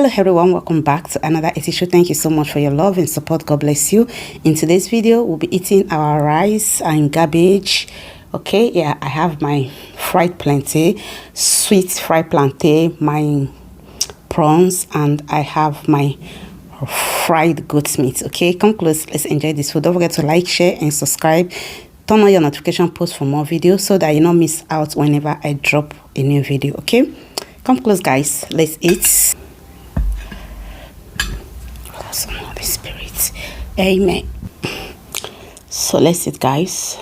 Hello everyone, welcome back to another eating show. Thank you so much for your love and support. God bless you. In today's video, we'll be eating our rice and cabbage. Okay, yeah, I have my fried plantain, sweet fried plantain, my prawns, and I have my fried goat meat. Okay, come close, let's enjoy this food. Don't forget to like, share and subscribe. Turn on your notification post for more videos so that you don't miss out whenever I drop a new video. Okay, come close guys, let's eat. Holy Spirit, amen. So let's eat guys.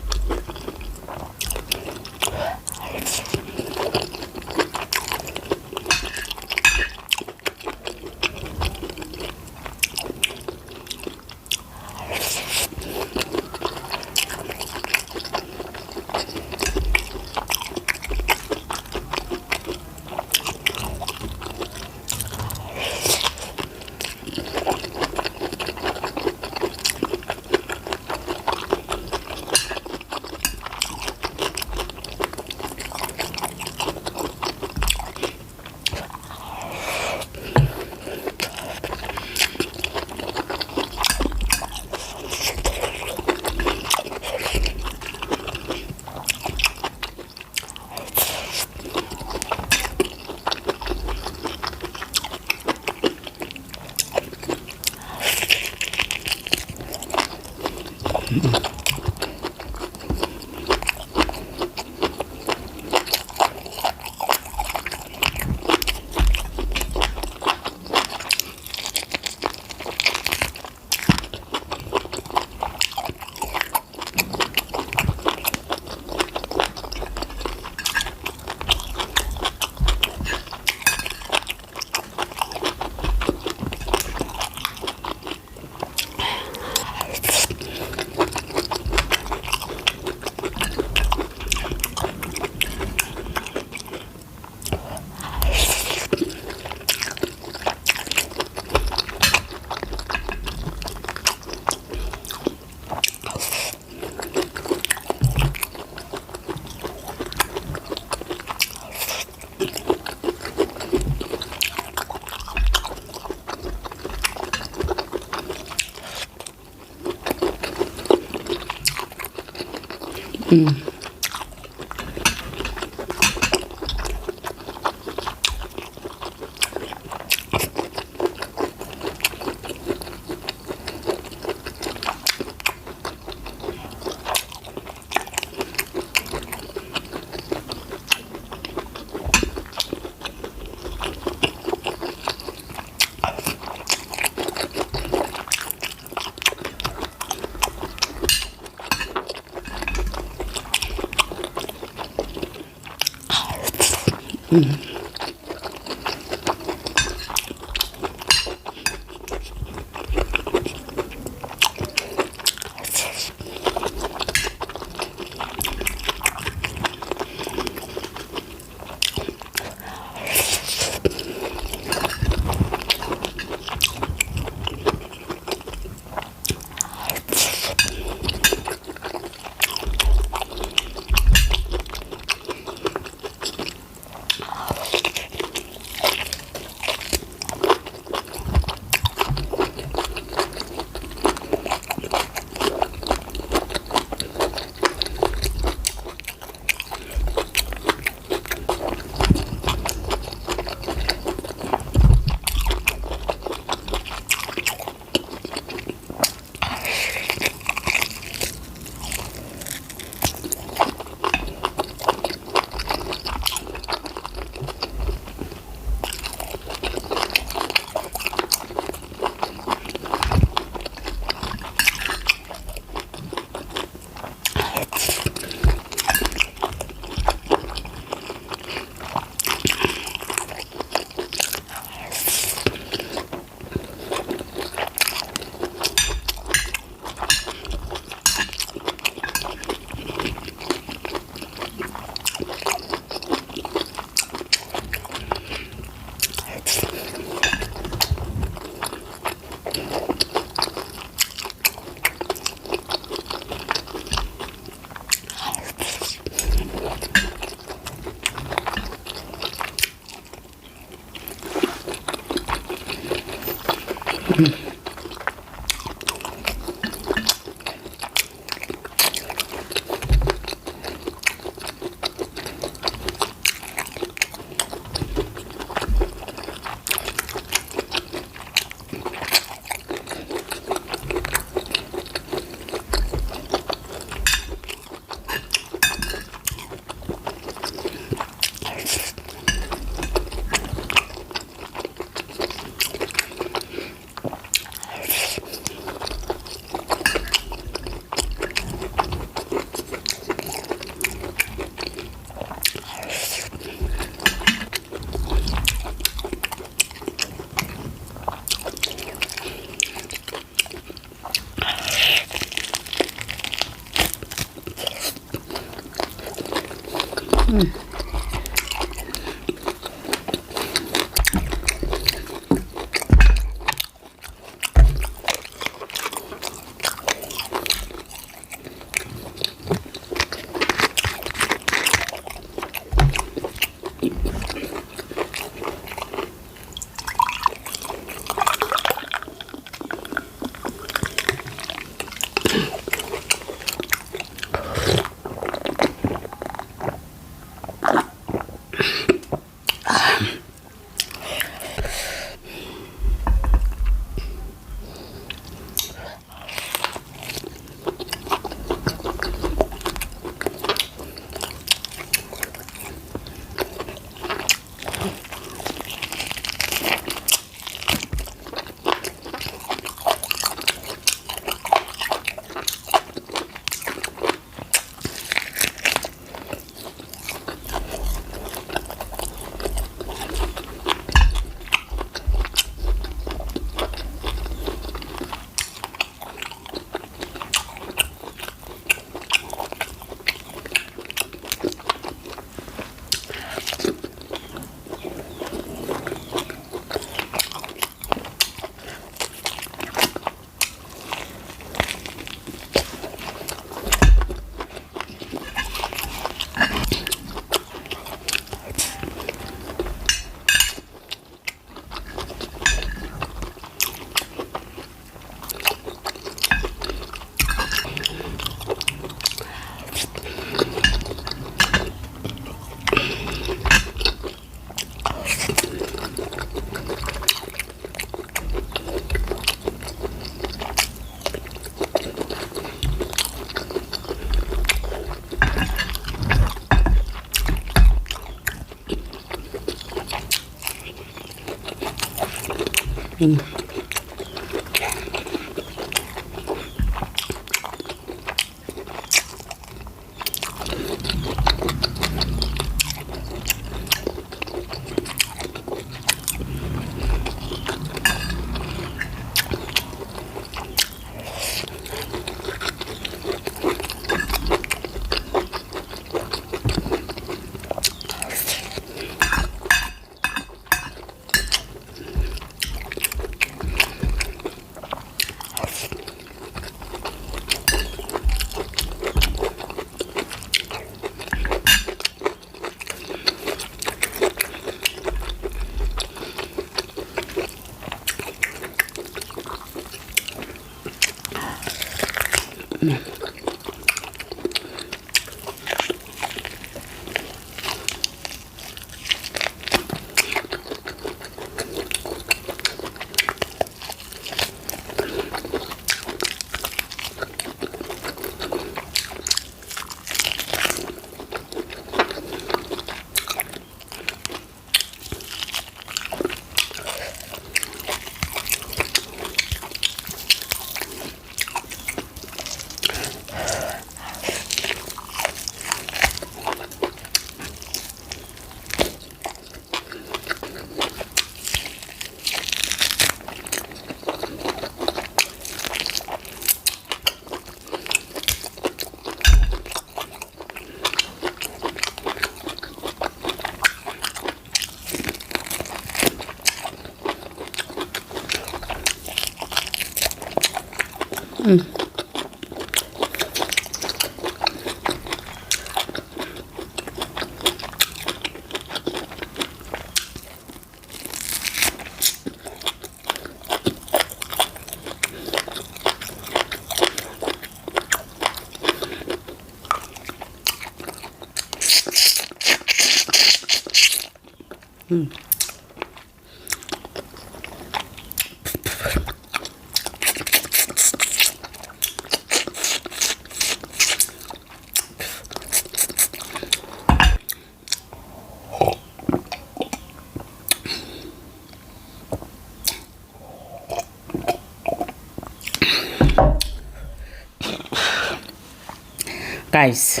Guys,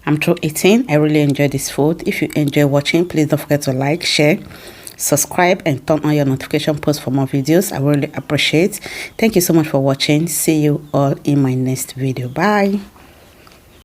I'm through eating. I really enjoy this food. If you enjoy watching, please don't forget to like, share, subscribe, and turn on your notification post for more videos. I really appreciate. Thank you so much for watching. See you all in my next video. Bye.